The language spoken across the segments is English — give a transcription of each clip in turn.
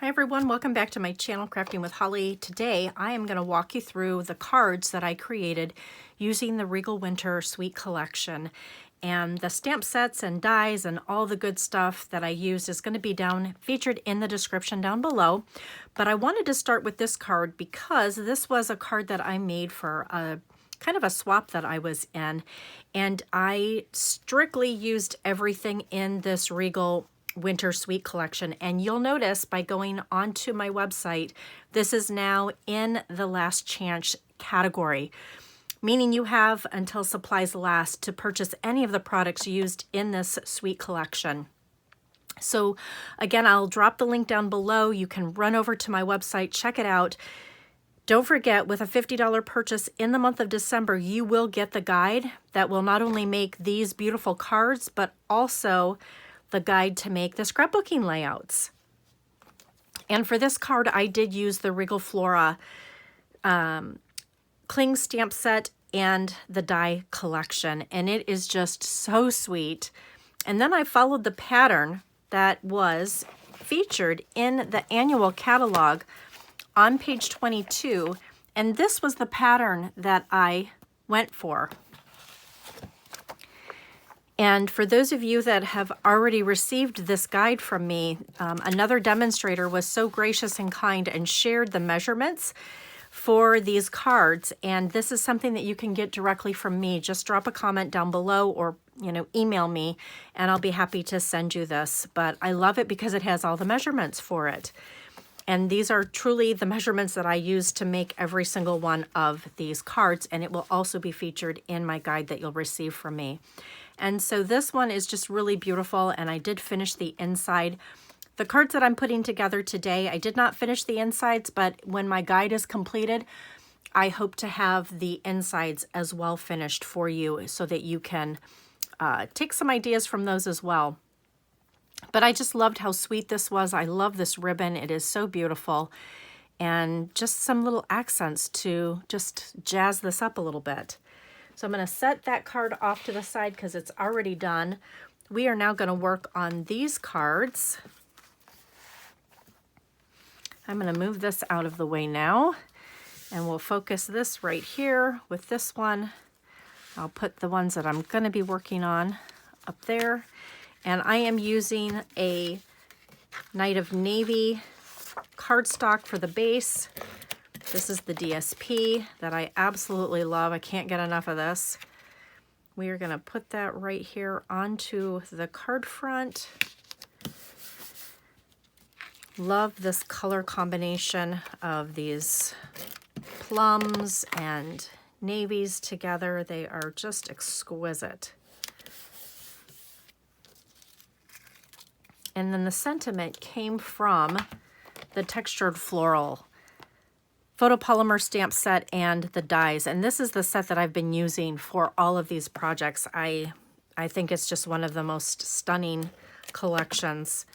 Hi everyone, welcome back to my channel, Crafting with Holly. Today I am going to walk you through the cards that I created using the Regal Winter Suite Collection. And the stamp sets and dies and all the good stuff that I used is going to be featured in the description down below. But I wanted to start with this card because this was a card that I made for a kind of a swap that I was in. And I strictly used everything in this Regal Winter Suite Collection, and you'll notice by going onto my website, this is now in the last chance category, meaning you have until supplies last to purchase any of the products used in this suite collection. So again, I'll drop the link down below. You can run over to my website, check it out. Don't forget, with a $50 purchase in the month of December, you will get the guide that will not only make these beautiful cards, but also the guide to make the scrapbooking layouts. And for this card, I did use the Regal Flora Cling stamp set and the die collection, and it is just so sweet. And then I followed the pattern that was featured in the annual catalog on page 22, and this was the pattern that I went for. And for those of you that have already received this guide from me, another demonstrator was so gracious and kind and shared the measurements for these cards. And this is something that you can get directly from me. Just drop a comment down below or email me and I'll be happy to send you this. But I love it because it has all the measurements for it. And these are truly the measurements that I use to make every single one of these cards. And it will also be featured in my guide that you'll receive from me. And so this one is just really beautiful, and I did finish the inside. The cards that I'm putting together today, I did not finish the insides, but when my guide is completed, I hope to have the insides as well finished for you so that you can take some ideas from those as well. But I just loved how sweet this was. I love this ribbon. It is so beautiful. And just some little accents to just jazz this up a little bit. So I'm going to set that card off to the side because it's already done. We are now going to work on these cards. I'm going to move this out of the way now, and we'll focus this right here with this one. I'll put the ones that I'm going to be working on up there. And I am using a Night of Navy cardstock for the base. This is the DSP that I absolutely love. I can't get enough of this. We are going to put that right here onto the card front. Love this color combination of these plums and navies together. They are just exquisite. And then the sentiment came from the textured floral photopolymer stamp set and the dies. And this is the set that I've been using for all of these projects. I think it's just one of the most stunning collections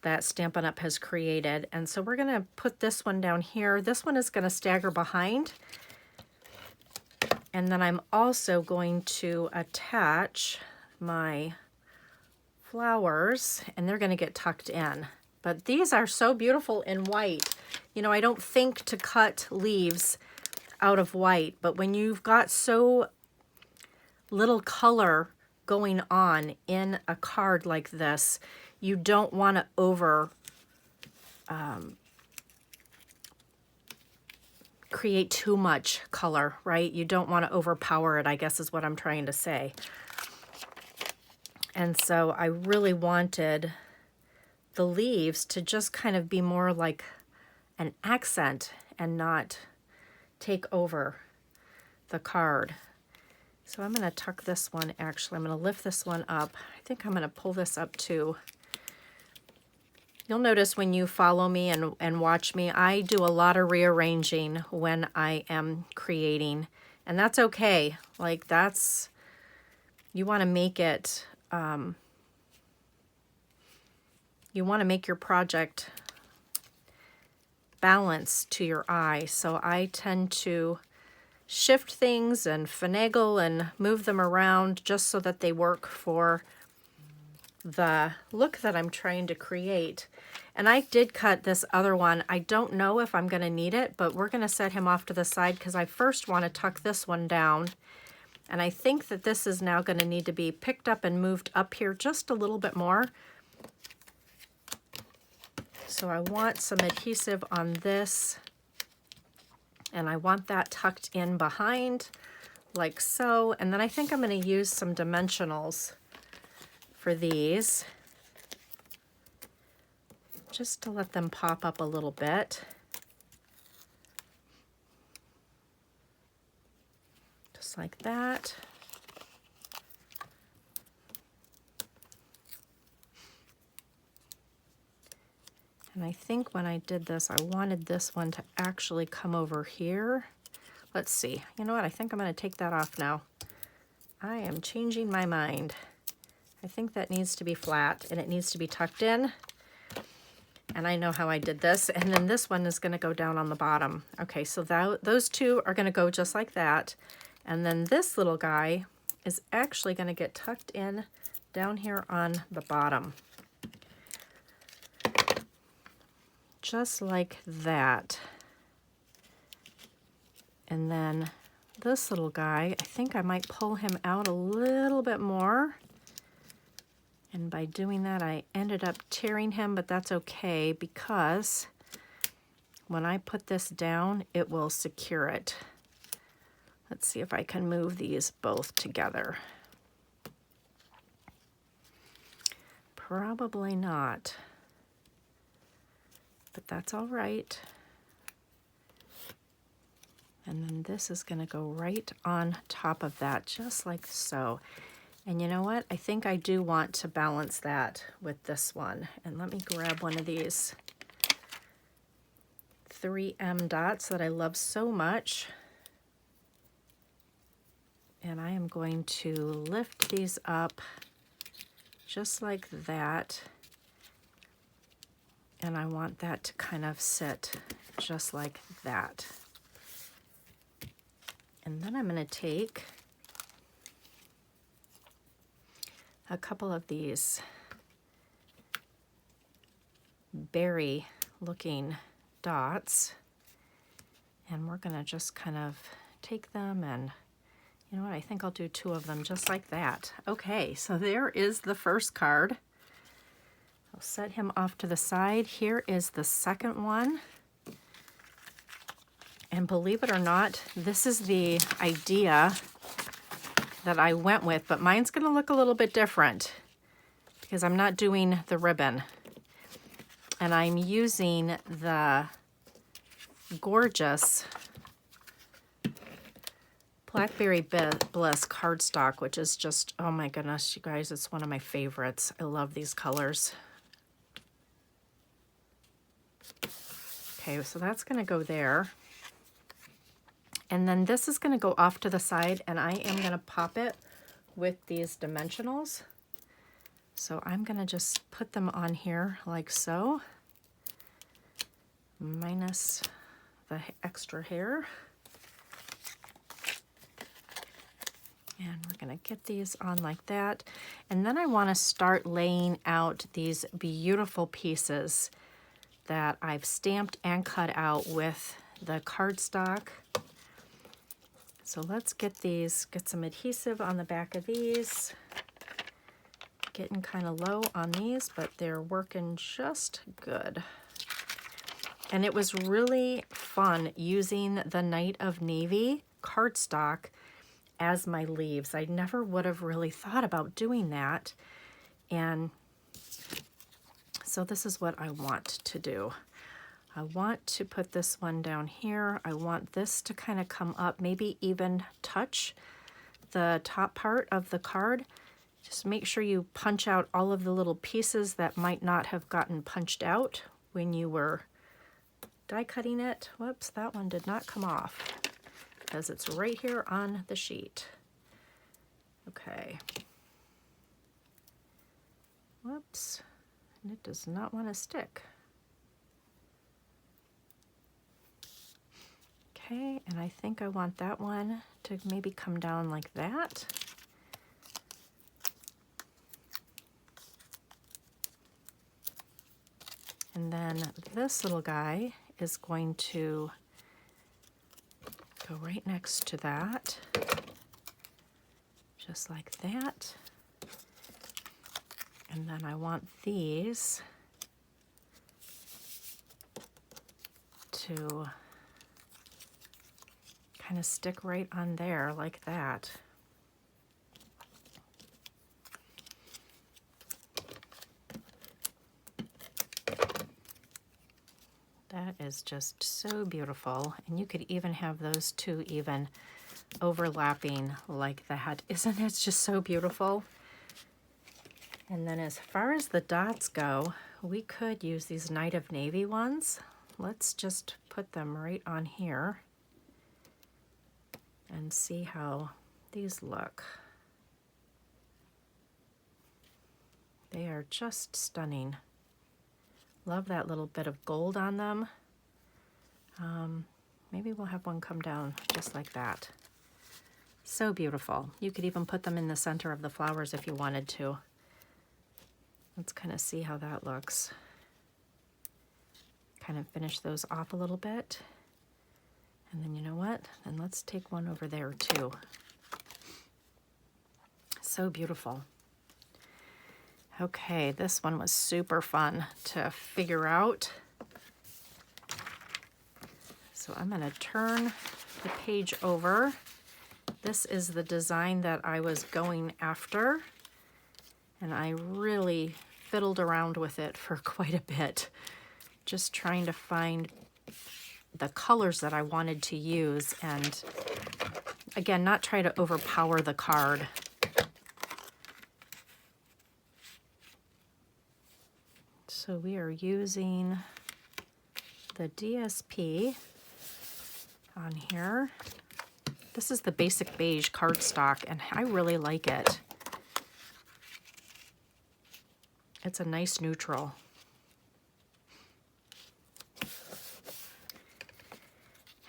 that Stampin' Up! Has created. And so we're going to put this one down here. This one is going to stagger behind. And then I'm also going to attach my flowers, and they're going to get tucked in. But these are so beautiful in white. I don't think to cut leaves out of white, but when you've got so little color going on in a card like this, you don't want to create too much color, right? You don't want to overpower it, I guess is what I'm trying to say. And so I really wanted the leaves to just kind of be more like an accent and not take over the card. So I'm going to tuck this one, actually. I'm going to lift this one up. I think I'm going to pull this up too. You'll notice when you follow me and watch me, I do a lot of rearranging when I am creating. And that's okay. Like you want to make it, you want to make your project balance to your eye. So I tend to shift things and finagle and move them around just so that they work for the look that I'm trying to create. And I did cut this other one. I don't know if I'm going to need it, but we're going to set him off to the side because I first want to tuck this one down. And I think that this is now going to need to be picked up and moved up here just a little bit more. So I want some adhesive on this, and I want that tucked in behind like so. And then I think I'm going to use some dimensionals for these, just to let them pop up a little bit. Just like that. And I think when I did this, I wanted this one to actually come over here. Let's see. You know what? I think I'm going to take that off now. I am changing my mind. I think that needs to be flat and it needs to be tucked in. And I know how I did this. And then this one is going to go down on the bottom. Okay, so those two are going to go just like that. And then this little guy is actually going to get tucked in down here on the bottom. Just like that. And then this little guy, I think I might pull him out a little bit more. And by doing that, I ended up tearing him, but that's okay because when I put this down, it will secure it. Let's see if I can move these both together. Probably not, but that's all right. And then this is going to go right on top of that, just like so. And you know what? I think I do want to balance that with this one. And let me grab one of these 3M dots that I love so much. And I am going to lift these up just like that. And I want that to kind of sit just like that. And then I'm going to take a couple of these berry looking dots, and we're going to just kind of take them, and you know what, I think I'll do 2 of them just like that. Okay, so there is the first card. I'll set him off to the side. Here is the second one. And believe it or not, this is the idea that I went with, but mine's going to look a little bit different because I'm not doing the ribbon. And I'm using the gorgeous Blackberry Bliss cardstock, which is just, oh my goodness, you guys, it's one of my favorites. I love these colors. Okay, so that's going to go there. And then this is going to go off to the side, and I am going to pop it with these dimensionals. So I'm going to just put them on here like so, minus the extra hair. And we're going to get these on like that. And then I want to start laying out these beautiful pieces that I've stamped and cut out with the cardstock. So let's get these, get some adhesive on the back of these. Getting kind of low on these, but they're working just good. And it was really fun using the Night of Navy cardstock as my leaves. I never would have really thought about doing that. And so this is what I want to do. I want to put this one down here. I want this to kind of come up, maybe even touch the top part of the card. Just make sure you punch out all of the little pieces that might not have gotten punched out when you were die cutting it. Whoops, that one did not come off because it's right here on the sheet. Okay. Whoops, and it does not want to stick. Okay, and I think I want that one to maybe come down like that. And then this little guy is going to go right next to that, just like that. And then I want these to kind of stick right on there like that. That is just so beautiful. And you could even have those two even overlapping like that. Isn't it just so beautiful? And then as far as the dots go, we could use these Night of Navy ones. Let's just put them right on here and see how these look. They are just stunning. Love that little bit of gold on them. Maybe we'll have one come down just like that. So beautiful. You could even put them in the center of the flowers if you wanted to. Let's kind of see how that looks. Kind of finish those off a little bit. And then you know what? Then let's take one over there too. So beautiful. Okay, this one was super fun to figure out. So I'm going to turn the page over. This is the design that I was going after, and I really fiddled around with it for quite a bit, just trying to find the colors that I wanted to use, and again, not try to overpower the card. So we are using the DSP on here. This is the basic beige cardstock, and I really like it. It's a nice neutral.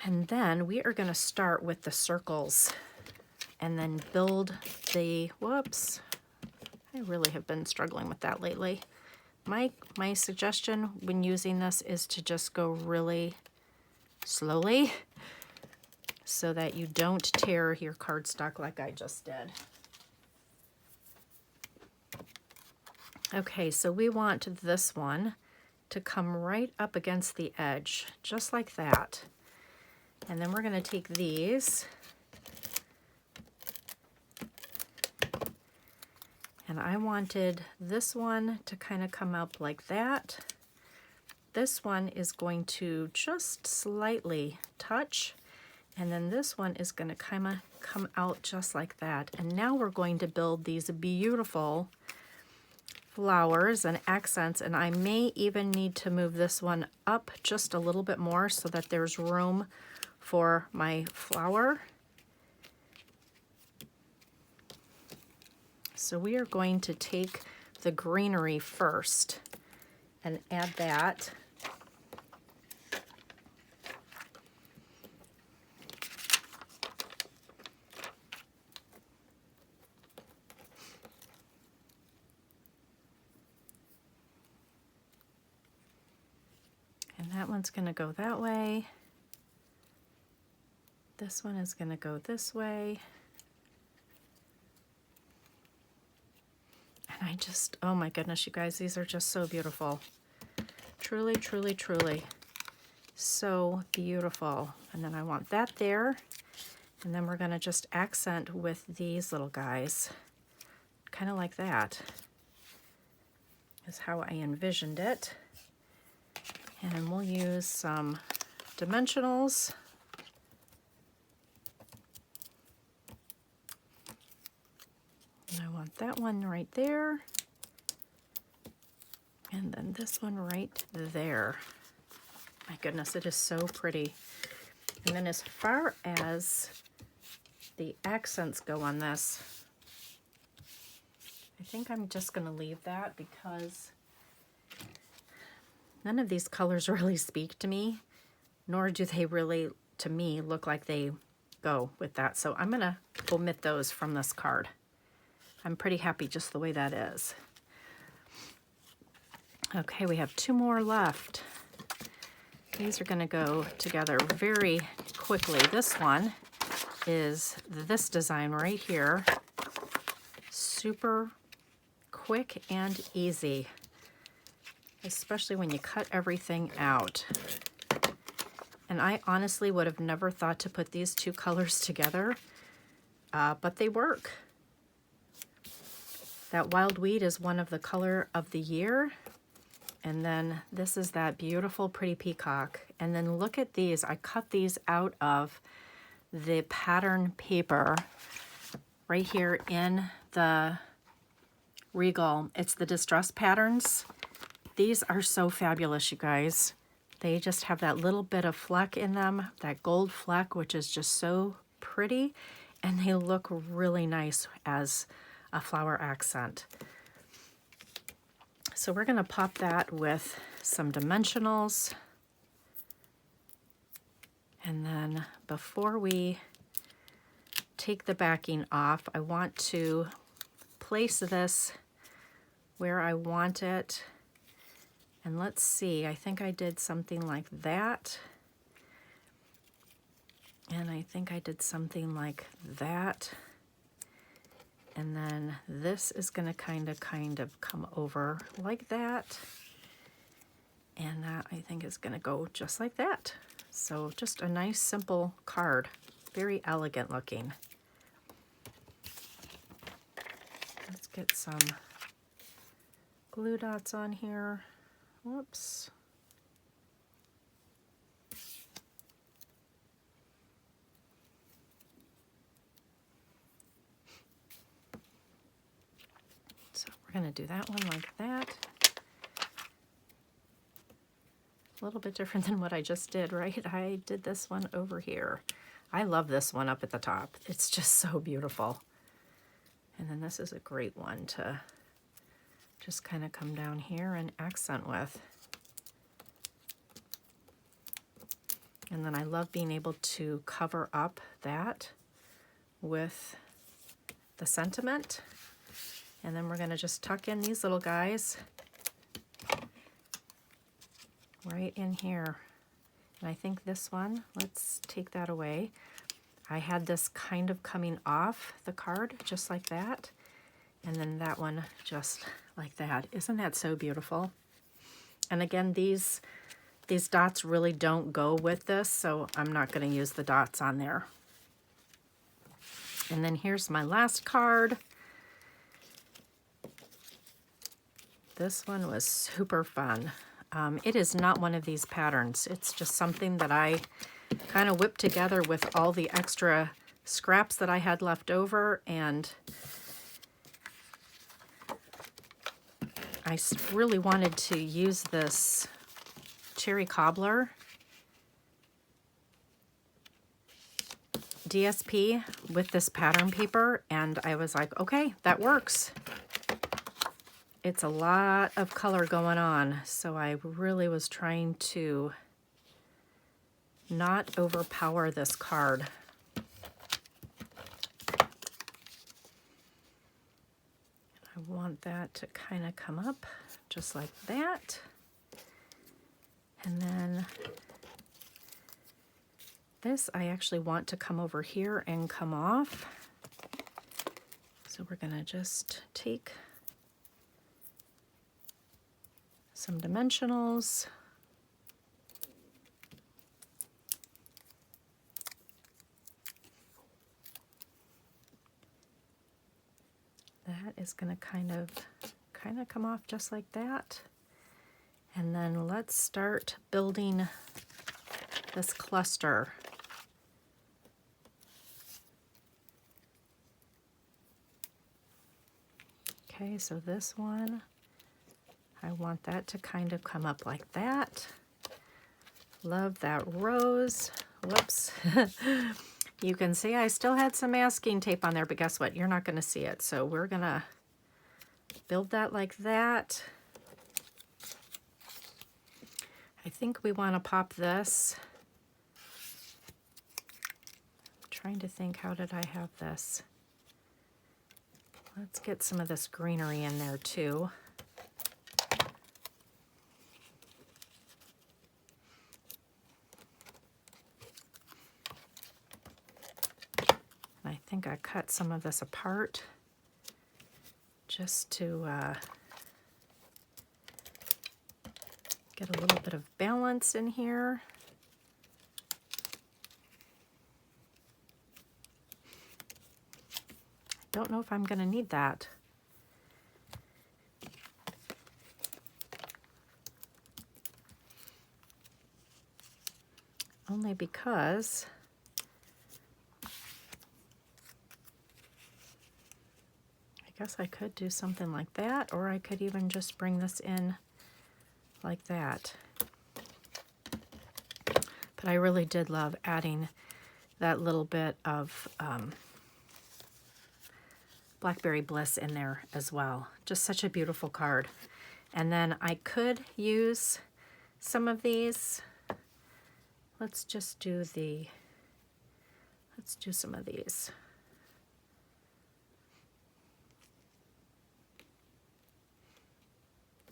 And then we are going to start with the circles and then build the, whoops, I really have been struggling with that lately. My suggestion when using this is to just go really slowly so that you don't tear your cardstock like I just did. Okay, so we want this one to come right up against the edge, just like that. And then we're going to take these and I wanted this one to kind of come up like that. This one is going to just slightly touch, and then this one is going to kind of come out just like that. And now we're going to build these beautiful flowers and accents, and I may even need to move this one up just a little bit more so that there's room for my flower. So we are going to take the greenery first and add that. And that one's going to go that way. This one is going to go this way. And I just, oh my goodness, you guys, these are just so beautiful. Truly, truly, truly. So beautiful. And then I want that there. And then we're going to just accent with these little guys. Kind of like that is how I envisioned it. And we'll use some dimensionals. And I want that one right there. And then this one right there. My goodness, it is so pretty. And then as far as the accents go on this, I think I'm just going to leave that because none of these colors really speak to me, nor do they really, to me, look like they go with that. So I'm going to omit those from this card. I'm pretty happy just the way that is. Okay, we have 2 more left. These are going to go together very quickly. This one is this design right here. Super quick and easy, especially when you cut everything out. And I honestly would have never thought to put these 2 colors together, but they work. That wild wheat is one of the color of the year. And then this is that beautiful pretty peacock. And then look at these. I cut these out of the pattern paper right here in the Regal. It's the distress patterns. These are so fabulous, you guys. They just have that little bit of fleck in them, that gold fleck, which is just so pretty. And they look really nice as a flower accent. So we're going to pop that with some dimensionals. And then before we take the backing off, I want to place this where I want it. And let's see, I think I did something like that. And I think I did something like that. And then this is going to kind of come over like that. And that I think is going to go just like that. So just a nice simple card, very elegant looking. Let's get some glue dots on here. Whoops. So we're going to do that one like that. A little bit different than what I just did, right? I did this one over here. I love this one up at the top. It's just so beautiful. And then this is a great one to just kind of come down here and accent with. And then I love being able to cover up that with the sentiment. And then we're going to just tuck in these little guys right in here. And I think this one, let's take that away. I had this kind of coming off the card just like that. And then that one just like that. Isn't that so beautiful? And again, these dots really don't go with this, so I'm not going to use the dots on there. And then here's my last card. This one was super fun. It is not one of these patterns. It's just something that I kind of whipped together with all the extra scraps that I had left over, and I really wanted to use this cherry cobbler DSP with this pattern paper, and I was like, okay, that works. It's a lot of color going on, so I really was trying to not overpower this card. I want that to kind of come up just like that. And then this I actually want to come over here and come off. So we're going to just take some dimensionals. That is going to kind of come off just like that. And then let's start building this cluster. Okay, so this one, I want that to kind of come up like that. Love that rose. Whoops. You can see I still had some masking tape on there, but guess what? You're not going to see it. So we're going to build that like that. I think we want to pop this. I'm trying to think, how did I have this? Let's get some of this greenery in there too. think I cut some of this apart just to get a little bit of balance in here. I don't know if I'm going to need that. Only because I guess I could do something like that, or I could even just bring this in like that. But I really did love adding that little bit of Blackberry Bliss in there as well. Just such a beautiful card. And then I could use some of these. Let's do some of these.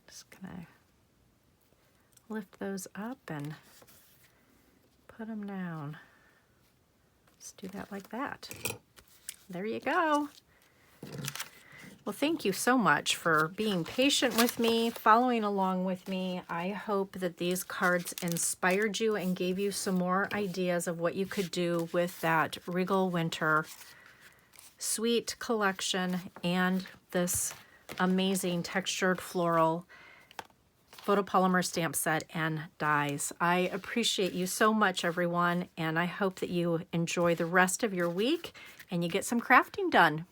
Just gonna lift those up and put them down. Let's do that like that. There you go. Well, thank you so much for being patient with me, following along with me. I hope that these cards inspired you and gave you some more ideas of what you could do with that Regal Winter Suite Collection and this amazing textured floral photopolymer stamp set and dies. I appreciate you so much, everyone, and I hope that you enjoy the rest of your week and you get some crafting done.